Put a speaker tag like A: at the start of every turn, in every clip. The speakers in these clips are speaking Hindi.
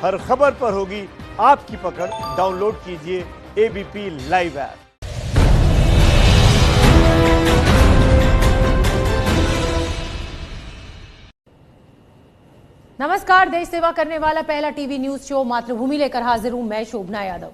A: हर खबर पर होगी आपकी पकड़। डाउनलोड कीजिए एबीपी लाइव ऐप।
B: नमस्कार, देश सेवा करने वाला पहला टीवी न्यूज शो मातृभूमि लेकर हाजिर हूं मैं शोभना यादव।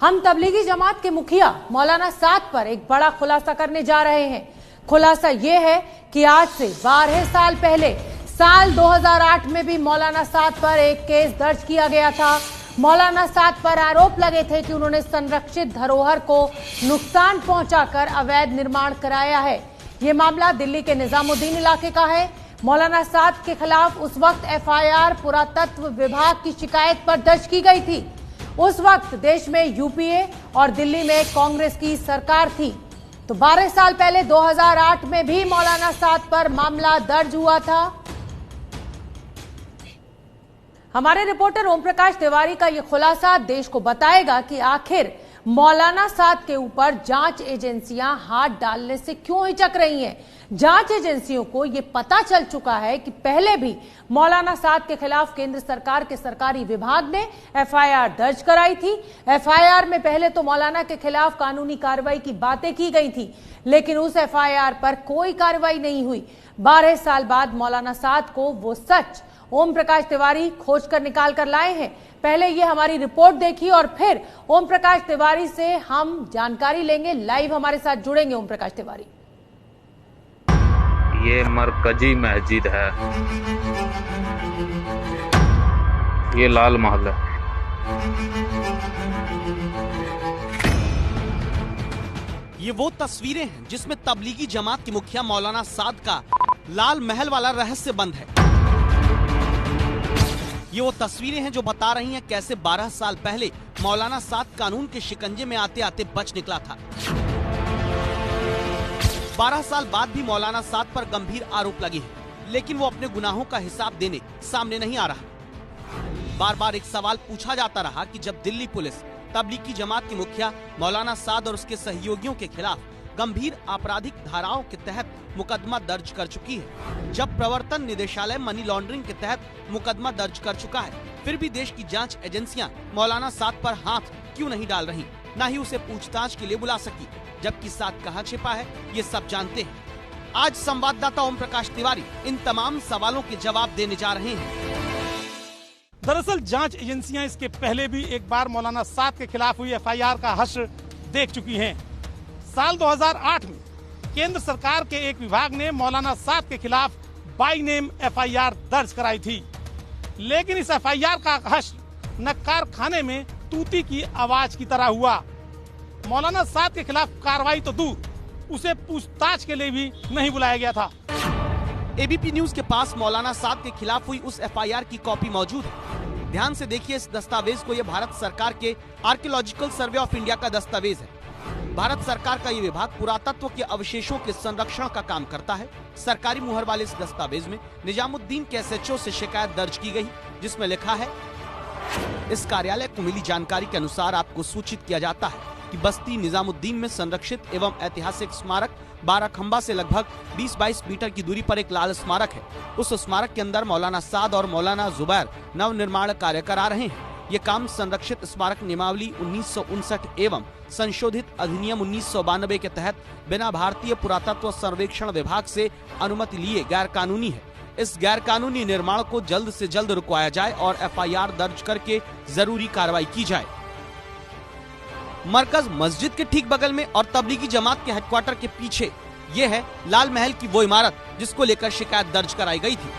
B: हम तबलीगी जमात के मुखिया मौलाना साद पर एक बड़ा खुलासा करने जा रहे हैं। खुलासा यह है कि आज से 12 साल पहले साल 2008 में भी मौलाना साद पर एक केस दर्ज किया गया था। मौलाना साद पर आरोप लगे थे कि उन्होंने संरक्षित धरोहर को नुकसान पहुंचाकर अवैध निर्माण कराया है। यह मामला दिल्ली के निजामुद्दीन इलाके का है। मौलाना साद के खिलाफ उस वक्त एफआईआर पुरातत्व विभाग की शिकायत पर दर्ज की गई थी। उस वक्त देश में यूपीए और दिल्ली में कांग्रेस की सरकार थी। तो 12 साल पहले 2008 में भी मौलाना साद पर मामला दर्ज हुआ था। हमारे रिपोर्टर ओम प्रकाश तिवारी का यह खुलासा देश को बताएगा कि आखिर मौलाना साद के ऊपर जांच एजेंसियां हाथ डालने से क्यों हिचक रही हैं। जांच एजेंसियों को यह पता चल चुका है कि पहले भी मौलाना साद के खिलाफ केंद्र सरकार के सरकारी विभाग ने एफआईआर दर्ज कराई थी। एफआईआर में पहले तो मौलाना के खिलाफ कानूनी कार्रवाई की बातें की गई थी, लेकिन उस एफआईआर पर कोई कार्रवाई नहीं हुई। 12 साल बाद मौलाना साद को वो सच ओम प्रकाश तिवारी खोज कर निकाल कर लाए हैं। पहले ये हमारी रिपोर्ट देखिए और फिर ओम प्रकाश तिवारी से हम जानकारी लेंगे। लाइव हमारे साथ जुड़ेंगे ओम प्रकाश तिवारी।
C: ये मरकजी मस्जिद है, ये लाल महल है।
D: ये वो तस्वीरें हैं जिसमें तबलीगी जमात के मुखिया मौलाना साद का लाल महल वाला रहस्य बंद है। ये वो तस्वीरें हैं जो बता रही हैं कैसे 12 साल पहले मौलाना साद कानून के शिकंजे में आते आते बच निकला था। 12 साल बाद भी मौलाना साद पर गंभीर आरोप लगे हैं, लेकिन वो अपने गुनाहों का हिसाब देने सामने नहीं आ रहा। बार बार एक सवाल पूछा जाता रहा कि जब दिल्ली पुलिस तबलीगी जमात के मुखिया मौलाना साद और उसके सहयोगियों के खिलाफ गंभीर आपराधिक धाराओं के तहत मुकदमा दर्ज कर चुकी है, जब प्रवर्तन निदेशालय मनी लॉन्ड्रिंग के तहत मुकदमा दर्ज कर चुका है, फिर भी देश की जांच एजेंसियां मौलाना साद पर हाथ क्यों नहीं डाल रही, न ही उसे पूछताछ के लिए बुला सकी, जबकि साद कहां छिपा है ये सब जानते हैं। आज संवाददाता ओम प्रकाश तिवारी इन तमाम सवालों के जवाब देने जा रहे हैं।
E: दरअसल जांच एजेंसियां इसके पहले भी एक बार मौलाना साद के खिलाफ हुई एफआईआर का हश्र देख चुकी हैं। साल 2008 में केंद्र सरकार के एक विभाग ने मौलाना साद के खिलाफ बाई नेम एफआईआर दर्ज कराई थी, लेकिन इस एफआईआर का हश्र न कारखाने में तूती की आवाज की तरह हुआ। मौलाना साद के खिलाफ कार्रवाई तो दूर, उसे पूछताछ के लिए भी नहीं बुलाया गया था।
D: एबीपी न्यूज के पास मौलाना साद के खिलाफ हुई उस एफआईआर की कॉपी मौजूद है। ध्यान से देखिए इस दस्तावेज को। यह भारत सरकार के आर्कियोलॉजिकल सर्वे ऑफ इंडिया का दस्तावेज है। भारत सरकार का ये विभाग पुरातत्व के अवशेषों के संरक्षण का काम करता है। सरकारी मुहर वाले इस दस्तावेज में निजामुद्दीन के एसएचओ से शिकायत दर्ज की गई, जिसमें लिखा है, इस कार्यालय को मिली जानकारी के अनुसार आपको सूचित किया जाता है कि बस्ती निजामुद्दीन में संरक्षित एवं ऐतिहासिक स्मारक 12 खंबा से लगभग 20-22 मीटर की दूरी पर एक लाल स्मारक है। उस स्मारक के अंदर मौलाना साद और मौलाना जुबैर नव निर्माण कार्य करा रहे हैं। ये काम संरक्षित स्मारक नियमावली 1959 एवं संशोधित अधिनियम 1992 के तहत बिना भारतीय पुरातत्व सर्वेक्षण विभाग से अनुमति लिए गैर कानूनी है। इस गैर कानूनी निर्माण को जल्द से जल्द रुकवाया जाए और एफआईआर दर्ज करके जरूरी कार्रवाई की जाए। मरकज मस्जिद के ठीक बगल में और तबलीगी जमात के हेडक्वार्टर के पीछे ये है लाल महल की वो इमारत जिसको लेकर शिकायत दर्ज कराई गई थी।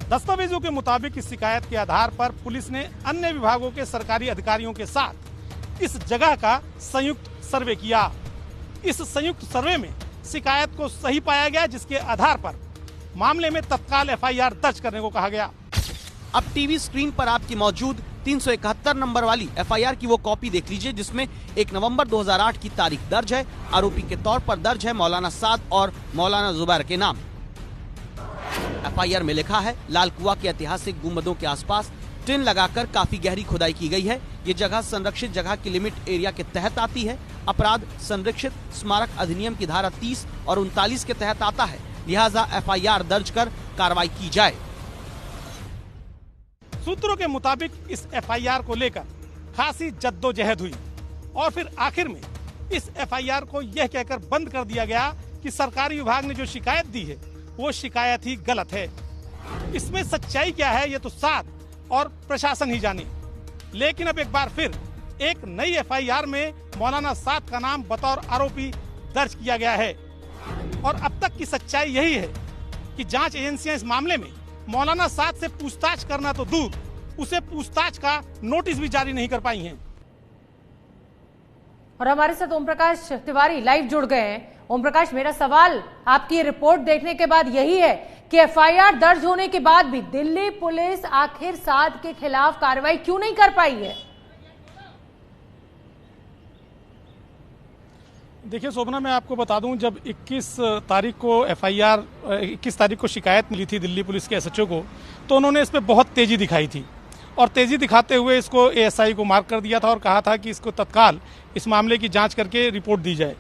E: दस्तावेजों के मुताबिक इस शिकायत के आधार पर पुलिस ने अन्य विभागों के सरकारी अधिकारियों के साथ इस जगह का संयुक्त सर्वे किया। इस संयुक्त सर्वे में शिकायत को सही पाया गया, जिसके आधार पर मामले में तत्काल एफआईआर दर्ज करने को कहा गया।
D: अब टीवी स्क्रीन पर आपकी मौजूद 371 नंबर वाली एफआईआर की वो कॉपी देख लीजिए, जिसमें 1 नवंबर 2008 की तारीख दर्ज है। आरोपी के तौर पर दर्ज है मौलाना साद और मौलाना जुबैर के नाम। एफआईआर में लिखा है, लाल कुआं के ऐतिहासिक गुंबदों के आसपास टिन लगाकर काफी गहरी खुदाई की गई है। ये जगह संरक्षित जगह की लिमिट एरिया के तहत आती है। अपराध संरक्षित स्मारक अधिनियम की धारा 30 और 39 के तहत आता है। लिहाजा एफआईआर दर्ज कर कार्रवाई की जाए।
E: सूत्रों के मुताबिक इस एफआईआर को लेकर खासी जद्दोजहद हुई और फिर आखिर में इस एफआईआर को यह कहकर बंद कर दिया गया कि सरकारी विभाग ने जो शिकायत दी है वो शिकायत ही गलत है। इसमें सच्चाई क्या है ये तो साध और प्रशासन ही जाने। लेकिन अब एक बार फिर एक नई एफआईआर में मौलाना साद का नाम बतौर आरोपी दर्ज किया गया है और अब तक की सच्चाई यही है कि जांच एजेंसियां इस मामले में मौलाना साद से पूछताछ करना तो दूर, उसे पूछताछ का नोटिस भी जारी नहीं कर पाई हैं।
B: और हमारे साथ ओम प्रकाश तिवारी लाइव जुड़ गए हैं। ओम प्रकाश, मेरा सवाल आपकी ये रिपोर्ट देखने के बाद यही है कि एफआईआर दर्ज होने के बाद भी दिल्ली पुलिस आखिर साद के खिलाफ कार्रवाई क्यों नहीं कर पाई है?
E: देखिए शोभना, मैं आपको बता दूं, जब 21 तारीख को शिकायत मिली थी दिल्ली पुलिस के एसएचओ को, तो उन्होंने इस पर बहुत तेजी दिखाई थी और तेजी दिखाते हुए इसको एएसआई को मार्क कर दिया था और कहा था कि इसको तत्काल इस मामले की जांच करके रिपोर्ट दी जाए।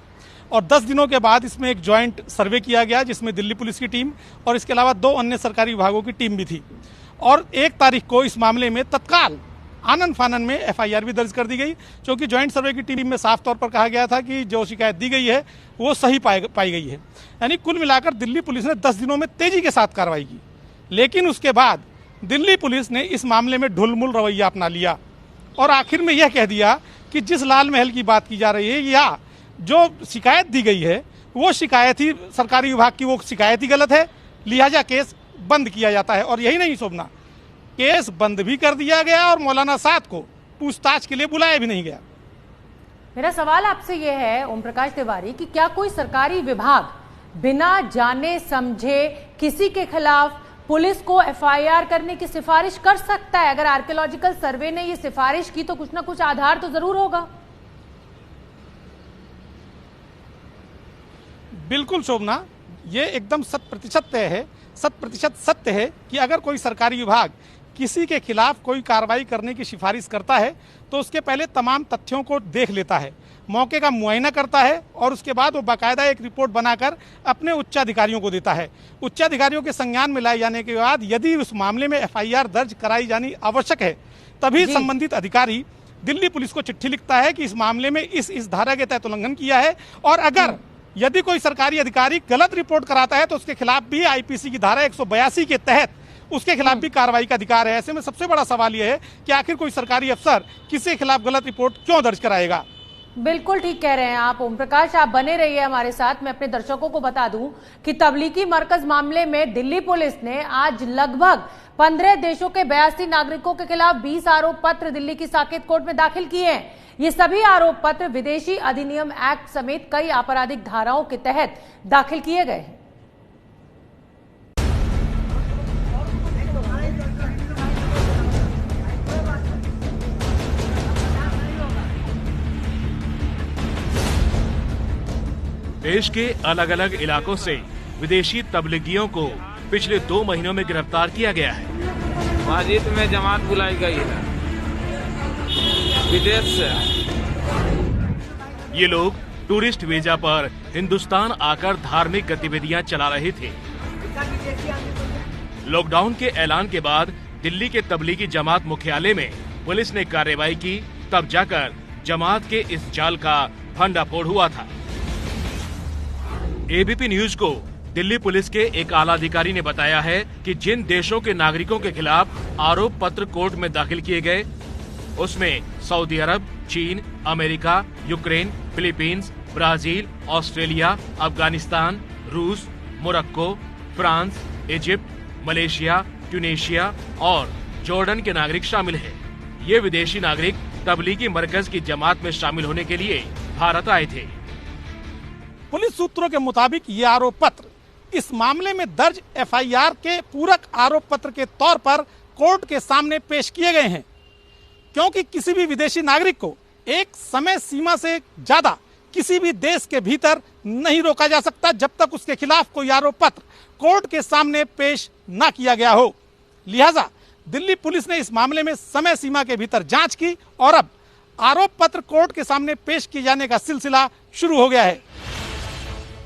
E: और 10 दिनों के बाद इसमें एक जॉइंट सर्वे किया गया जिसमें दिल्ली पुलिस की टीम और इसके अलावा 2 अन्य सरकारी विभागों की टीम भी थी और 1 तारीख को इस मामले में तत्काल आनन फानन में एफआईआर भी दर्ज कर दी गई, क्योंकि जॉइंट सर्वे की टीम में साफ तौर पर कहा गया था कि जो शिकायत दी गई है वो सही पाई गई है। यानी कुल मिलाकर दिल्ली पुलिस ने 10 दिनों में तेजी के साथ कार्रवाई की। लेकिन उसके बाद दिल्ली पुलिस ने इस मामले में ढुलमुल रवैया अपना लिया और आखिर में यह कह दिया कि जिस लाल महल की बात की जा रही है या जो शिकायत दी गई है वो शिकायत ही सरकारी विभाग की वो शिकायत ही गलत है, लिहाजा केस बंद किया जाता है। और यही नहीं शोभना, केस बंद भी कर दिया गया और मौलाना साद को पूछताछ के लिए बुलाया भी नहीं गया।
B: मेरा सवाल आपसे यह है ओम प्रकाश तिवारी कि क्या कोई सरकारी विभाग बिना जाने समझे किसी के खिलाफ पुलिस को एफआईआर करने की सिफारिश कर सकता है? अगर आर्कियोलॉजिकल सर्वे ने ये सिफारिश की तो कुछ ना कुछ आधार तो जरूर होगा।
E: बिल्कुल शोभना, ये एकदम 100% सत्य है कि अगर कोई सरकारी विभाग किसी के खिलाफ कोई कार्रवाई करने की सिफारिश करता है तो उसके पहले तमाम तथ्यों को देख लेता है, मौके का मुआयना करता है और उसके बाद वो बाकायदा एक रिपोर्ट बनाकर अपने उच्चाधिकारियों को देता है। उच्चाधिकारियों के संज्ञान में लाए जाने के बाद यदि उस मामले में एफआईआर दर्ज कराई जानी आवश्यक है तभी संबंधित अधिकारी दिल्ली पुलिस को चिट्ठी लिखता है कि इस मामले में इस धारा के तहत उल्लंघन किया है और अगर यदि कोई सरकारी अधिकारी गलत रिपोर्ट कराता है तो उसके खिलाफ भी आईपीसी की धारा 182 के तहत उसके खिलाफ भी कार्रवाई का अधिकार है। ऐसे में सबसे बड़ा सवाल यह है कि आखिर कोई सरकारी अफसर किसी के खिलाफ गलत रिपोर्ट क्यों दर्ज कराएगा।
B: बिल्कुल ठीक कह रहे हैं आप ओम प्रकाश, आप बने रहिए हमारे साथ। मैं अपने दर्शकों को बता दूं कि तबलीगी मरकज मामले में दिल्ली पुलिस ने आज लगभग 15 देशों के 82 नागरिकों के खिलाफ 20 आरोप पत्र दिल्ली की साकेत कोर्ट में दाखिल किए हैं। ये सभी आरोप पत्र विदेशी अधिनियम एक्ट समेत कई आपराधिक धाराओं के तहत दाखिल किए गए हैं।
F: देश के अलग अलग इलाकों से विदेशी तबलीगियों को पिछले 2 महीनों में गिरफ्तार किया गया है।
C: मस्जिद में जमात बुलाई गई है विदेश से।
F: ये लोग टूरिस्ट वीजा पर हिंदुस्तान आकर धार्मिक गतिविधियां चला रहे थे। लॉकडाउन के ऐलान के बाद दिल्ली के तबलीगी जमात मुख्यालय में पुलिस ने कार्रवाई की, तब जाकर जमात के इस जाल का भंडाफोड़ हुआ था। एबीपी न्यूज को दिल्ली पुलिस के एक आला अधिकारी ने बताया है कि जिन देशों के नागरिकों के खिलाफ आरोप पत्र कोर्ट में दाखिल किए गए उसमें सऊदी अरब, चीन, America, Ukraine, Philippines, Brazil, Australia, Afghanistan, रूस, Morocco, France, Egypt, Malaysia, Tunisia और जॉर्डन के नागरिक शामिल हैं। ये विदेशी नागरिक तबलीगी मरकज की जमात में शामिल होने के लिए भारत आए थे।
E: पुलिस सूत्रों के मुताबिक ये आरोप पत्र इस मामले में दर्ज एफआईआर के पूरक आरोप पत्र के तौर पर कोर्ट के सामने पेश किए गए हैं, क्योंकि किसी भी विदेशी नागरिक को एक समय सीमा से ज्यादा किसी भी देश के भीतर नहीं रोका जा सकता जब तक उसके खिलाफ कोई आरोप पत्र कोर्ट के सामने पेश न किया गया हो। लिहाजा दिल्ली पुलिस ने इस मामले में समय सीमा के भीतर जांच की और अब आरोप पत्र कोर्ट के सामने पेश किए जाने का सिलसिला शुरू हो गया है।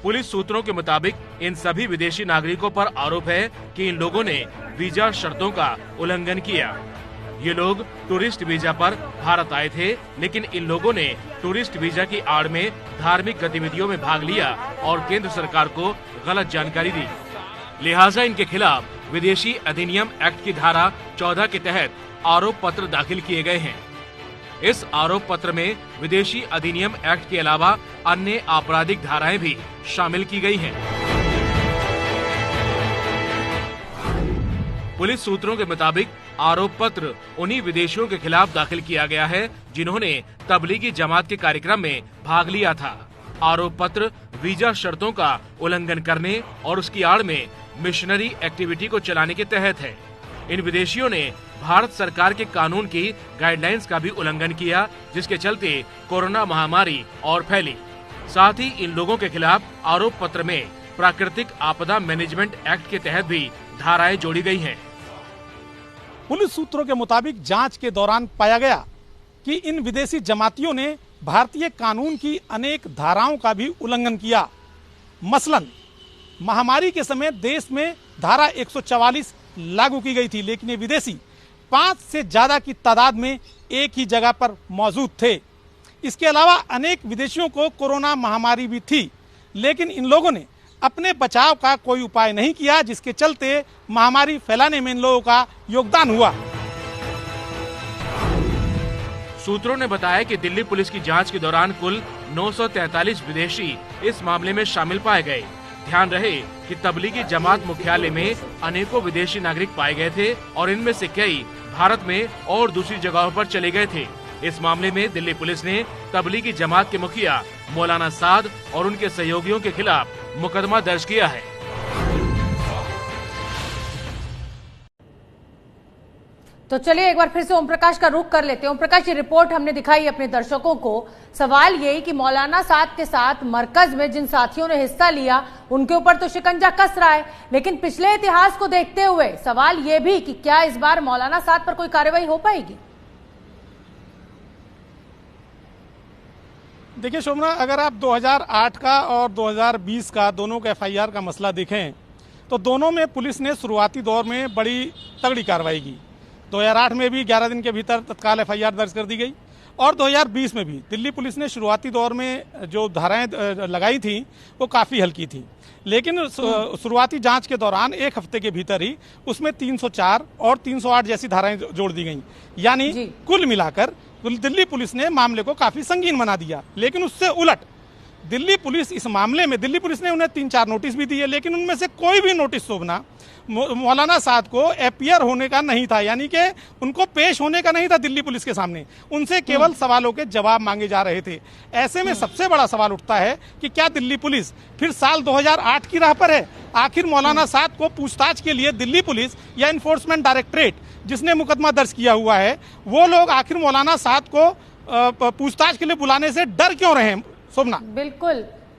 F: पुलिस सूत्रों के मुताबिक इन सभी विदेशी नागरिकों पर आरोप है कि इन लोगों ने वीजा शर्तों का उल्लंघन किया। ये लोग टूरिस्ट वीजा पर भारत आए थे, लेकिन इन लोगों ने टूरिस्ट वीजा की आड़ में धार्मिक गतिविधियों में भाग लिया और केंद्र सरकार को गलत जानकारी दी। लिहाजा इनके खिलाफ विदेशी अधिनियम एक्ट की धारा 14 के तहत आरोप पत्र दाखिल किए गए हैं। इस आरोप पत्र में विदेशी अधिनियम एक्ट के अलावा अन्य आपराधिक धाराएं भी शामिल की गई हैं। पुलिस सूत्रों के मुताबिक आरोप पत्र उन्हीं विदेशियों के खिलाफ दाखिल किया गया है जिन्होंने तबलीगी जमात के कार्यक्रम में भाग लिया था। आरोप पत्र वीजा शर्तों का उल्लंघन करने और उसकी आड़ में मिशनरी एक्टिविटी को चलाने के तहत है। इन विदेशियों ने भारत सरकार के कानून की गाइडलाइंस का भी उल्लंघन किया, जिसके चलते कोरोना महामारी और फैली। साथ ही इन लोगों के खिलाफ आरोप पत्र में प्राकृतिक आपदा मैनेजमेंट एक्ट के तहत भी धाराएं जोड़ी गई हैं।
E: पुलिस सूत्रों के मुताबिक जांच के दौरान पाया गया कि इन विदेशी जमातियों ने भारतीय कानून की अनेक धाराओं का भी उल्लंघन किया। मसलन महामारी के समय देश में धारा 144 लागू की गई थी, लेकिन ये विदेशी 5 से ज्यादा की तादाद में एक ही जगह पर मौजूद थे। इसके अलावा अनेक विदेशियों को कोरोना महामारी भी थी, लेकिन इन लोगों ने अपने बचाव का कोई उपाय नहीं किया, जिसके चलते महामारी फैलाने में इन लोगों का योगदान हुआ।
F: सूत्रों ने बताया कि दिल्ली पुलिस की जांच के दौरान कुल 943 विदेशी इस मामले में शामिल पाए गए। ध्यान रहे कि तबलीगी जमात मुख्यालय में अनेकों विदेशी नागरिक पाए गए थे और इनमें से कई भारत में और दूसरी जगहों पर चले गए थे। इस मामले में दिल्ली पुलिस ने तबलीगी जमात के मुखिया मौलाना साद और उनके सहयोगियों के खिलाफ मुकदमा दर्ज किया है।
B: तो चलिए एक बार फिर से ओम प्रकाश का रुख कर लेते हैं। ओम प्रकाश, ये रिपोर्ट हमने दिखाई अपने दर्शकों को। सवाल यही कि मौलाना साद के साथ मरकज में जिन साथियों ने हिस्सा लिया उनके ऊपर तो शिकंजा कस रहा है, लेकिन पिछले इतिहास को देखते हुए सवाल ये भी कि क्या इस बार मौलाना साद पर कोई कार्रवाई हो पाएगी?
E: देखिए शोभना, अगर आप 2008 का और 2020 का दोनों का FIR का मसला देखें तो दोनों में पुलिस ने शुरुआती दौर में बड़ी तगड़ी कार्रवाई की। 2008 में भी 11 दिन के भीतर तत्काल FIR दर्ज कर दी गई और 2020 में भी दिल्ली पुलिस ने शुरुआती दौर में जो धाराएं लगाई थी वो काफ़ी हल्की थी, लेकिन शुरुआती जांच के दौरान एक हफ्ते के भीतर ही उसमें 304 और 308 जैसी धाराएं जोड़ दी गई। यानी कुल मिलाकर दिल्ली पुलिस ने मामले को काफ़ी संगीन बना दिया। लेकिन उससे उलट दिल्ली पुलिस इस मामले में, दिल्ली पुलिस ने उन्हें 3-4 नोटिस भी दिए, लेकिन उनमें से कोई भी नोटिस शोभना मौलाना साद को अपीयर होने का नहीं था, यानी कि उनको पेश होने का नहीं था दिल्ली पुलिस के सामने। उनसे केवल सवालों के जवाब मांगे जा रहे थे। ऐसे में सबसे बड़ा सवाल उठता है कि क्या दिल्ली पुलिस फिर साल 2008 की राह पर है? आखिर मौलाना साद को पूछताछ के लिए दिल्ली पुलिस या इन्फोर्समेंट डायरेक्टरेट जिसने मुकदमा दर्ज किया हुआ है, वो लोग आखिर मौलाना साद को पूछताछ के लिए बुलाने से डर क्यों रहे हैं? शोभना,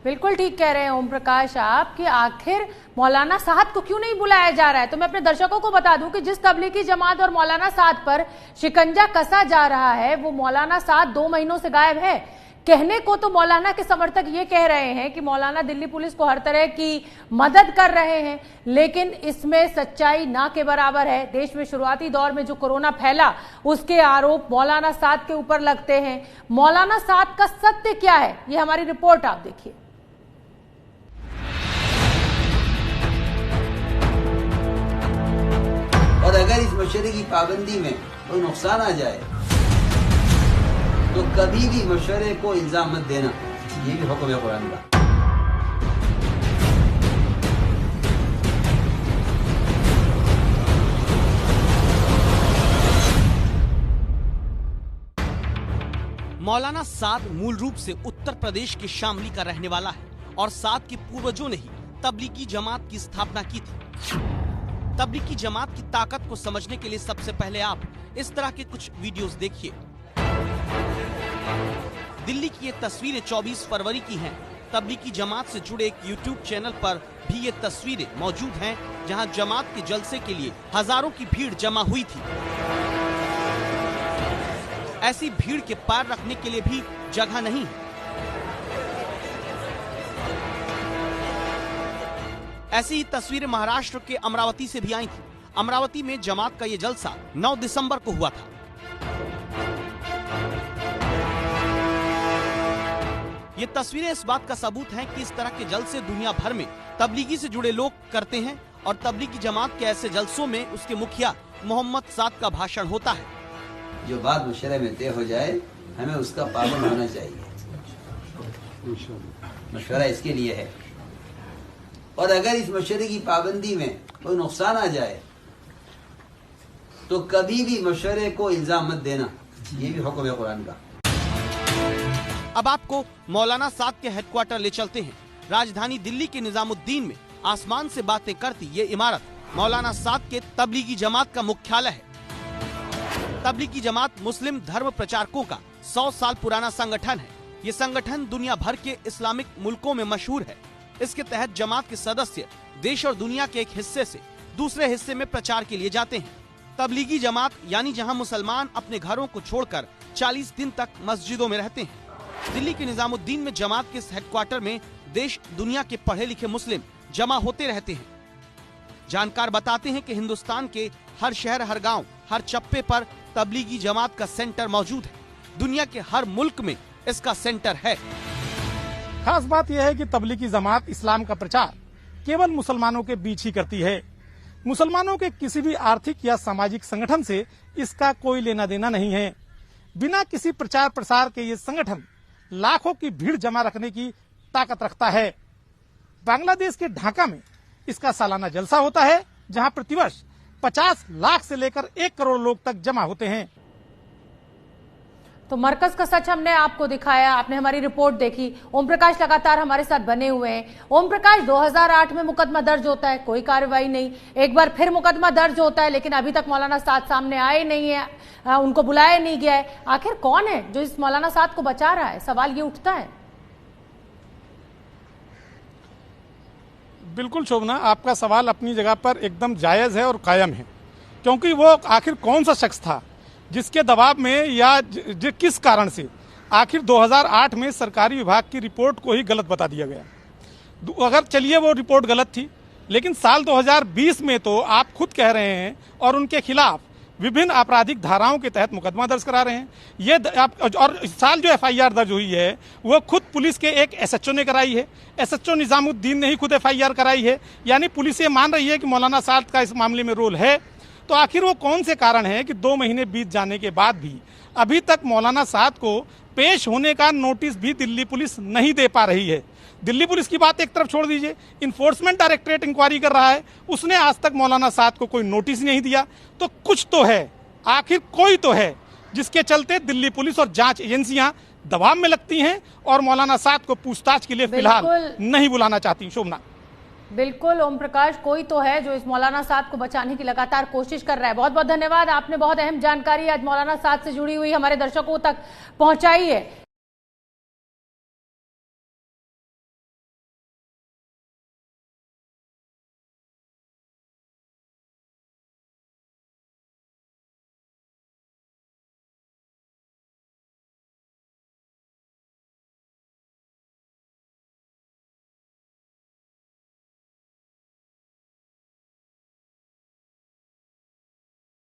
B: बिल्कुल ठीक कह रहे हैं ओम प्रकाश आप कि आखिर मौलाना साद को क्यों नहीं बुलाया जा रहा है। तो मैं अपने दर्शकों को बता दूं कि जिस तबलीगी जमात और मौलाना साद पर शिकंजा कसा जा रहा है वो मौलाना साद 2 महीनों से गायब है। कहने को तो मौलाना के समर्थक ये कह रहे हैं कि मौलाना दिल्ली पुलिस को हर तरह की मदद कर रहे हैं, लेकिन इसमें सच्चाई ना के बराबर है। देश में शुरुआती दौर में जो कोरोना फैला उसके आरोप मौलाना साद के ऊपर लगते हैं। मौलाना साद का सत्य क्या है, ये हमारी रिपोर्ट आप देखिए।
G: और अगर इस मशवरे की पाबंदी में कोई नुकसान आ जाए तो कभी भी मशवरे को इल्जाम मत देना, ये भी हुक्म है कुरान का।
D: मौलाना साद मूल रूप से उत्तर प्रदेश के शामली का रहने वाला है और साद के पूर्वजों ने ही तबलीगी जमात की स्थापना की थी। तबलीगी जमात की ताकत को समझने के लिए सबसे पहले आप इस तरह के कुछ वीडियोस देखिए। दिल्ली की ये तस्वीरें 24 फरवरी की हैं। तबलीगी जमात से जुड़े एक YouTube चैनल पर भी ये तस्वीरें मौजूद हैं, जहां जमात के जलसे के लिए हजारों की भीड़ जमा हुई थी। ऐसी भीड़ के पार रखने के लिए भी जगह नहीं है। ऐसी ही तस्वीरें महाराष्ट्र के अमरावती से भी आई थी। अमरावती में जमात का ये जलसा 9 दिसंबर को हुआ था। ये तस्वीरें इस बात का सबूत हैं कि इस तरह के जलसे दुनिया भर में तबलीगी से जुड़े लोग करते हैं और तबलीगी जमात के ऐसे जलसों में उसके मुखिया मोहम्मद साद का भाषण होता है।
G: जो बात मुशरे में तय हो जाए हमें उसका पाबंद होना चाहिए। मशवरा इसके लिए है, और अगर इस मशवरे की पाबंदी में कोई नुकसान आ जाए तो कभी भी मशवरे को इल्जाम मत देना। ये भी हुक्म है कुरान का।
D: अब आपको मौलाना साद के हेडक्वार्टर ले चलते हैं। राजधानी दिल्ली के निजामुद्दीन में आसमान से बातें करती ये इमारत मौलाना साद के तबलीगी जमात का मुख्यालय है। तबलीगी जमात मुस्लिम धर्म प्रचारकों का 100 साल पुराना संगठन है। ये संगठन दुनिया भर के इस्लामिक मुल्कों में मशहूर है। इसके तहत जमात के सदस्य देश और दुनिया के एक हिस्से से दूसरे हिस्से में प्रचार के लिए जाते हैं। तबलीगी जमात यानी जहां मुसलमान अपने घरों को छोड़कर 40 दिन तक मस्जिदों में रहते हैं। दिल्ली के निजामुद्दीन में जमात के हेडक्वार्टर में देश दुनिया के पढ़े लिखे मुस्लिम जमा होते रहते हैं। जानकार बताते हैं कि हिंदुस्तान के हर शहर, हर गांव, हर चप्पे पर तबलीगी जमात का सेंटर मौजूद है। दुनिया के हर मुल्क में इसका सेंटर है।
E: खास बात यह है कि तबलीगी जमात इस्लाम का प्रचार केवल मुसलमानों के बीच ही करती है। मुसलमानों के किसी भी आर्थिक या सामाजिक संगठन से इसका कोई लेना देना नहीं है। बिना किसी प्रचार प्रसार के ये संगठन लाखों की भीड़ जमा रखने की ताकत रखता है। बांग्लादेश के ढाका में इसका सालाना जलसा होता है, जहां प्रतिवर्ष 50 लाख से लेकर 1 करोड़ लोग तक जमा होते हैं।
B: तो मरकज का सच हमने आपको दिखाया, आपने हमारी रिपोर्ट देखी। ओम प्रकाश लगातार हमारे साथ बने हुए हैं। ओम प्रकाश, 2008 में मुकदमा दर्ज होता है, कोई कार्रवाई नहीं। एक बार फिर मुकदमा दर्ज होता है, लेकिन अभी तक मौलाना साद सामने आए नहीं है, उनको बुलाया नहीं गया है। आखिर कौन है जो इस मौलाना साद को बचा रहा है? सवाल ये उठता है।
E: बिल्कुल शोभना, आपका सवाल अपनी जगह पर एकदम जायज है और कायम है, क्योंकि वो आखिर कौन सा शख्स था जिसके दबाव में या किस कारण से आखिर 2008 में सरकारी विभाग की रिपोर्ट को ही गलत बता दिया गया। अगर चलिए वो रिपोर्ट गलत थी, लेकिन साल 2020 में तो आप खुद कह रहे हैं और उनके खिलाफ विभिन्न आपराधिक धाराओं के तहत मुकदमा दर्ज करा रहे हैं। ये और इस साल जो FIR दर्ज हुई है वो खुद पुलिस के एक SHO ने कराई है। SHO निजामुद्दीन ने ही खुद FIR कराई है। यानी पुलिस ये मान रही है कि मौलाना साद का इस मामले में रोल है। तो आखिर वो कौन से कारण है कि 2 महीने बीत जाने के बाद भी अभी तक मौलाना साद को पेश होने का नोटिस भी दिल्ली पुलिस नहीं दे पा रही है? दिल्ली पुलिस की बात एक तरफ छोड़ दीजिए, इन्फोर्समेंट डायरेक्टरेट इंक्वायरी कर रहा है, उसने आज तक मौलाना साद को कोई नोटिस नहीं दिया। तो कुछ तो है, आखिर कोई तो है जिसके चलते दिल्ली पुलिस और जांच एजेंसियां दबाव में लगती हैं और मौलाना साद को पूछताछ के लिए फिलहाल नहीं बुलाना चाहती। शोभना,
B: बिल्कुल ओम प्रकाश, कोई तो है जो इस मौलाना साद को बचाने की लगातार कोशिश कर रहा है। बहुत बहुत धन्यवाद, आपने बहुत अहम जानकारी आज मौलाना साद से जुड़ी हुई हमारे दर्शकों तक पहुंचाई है।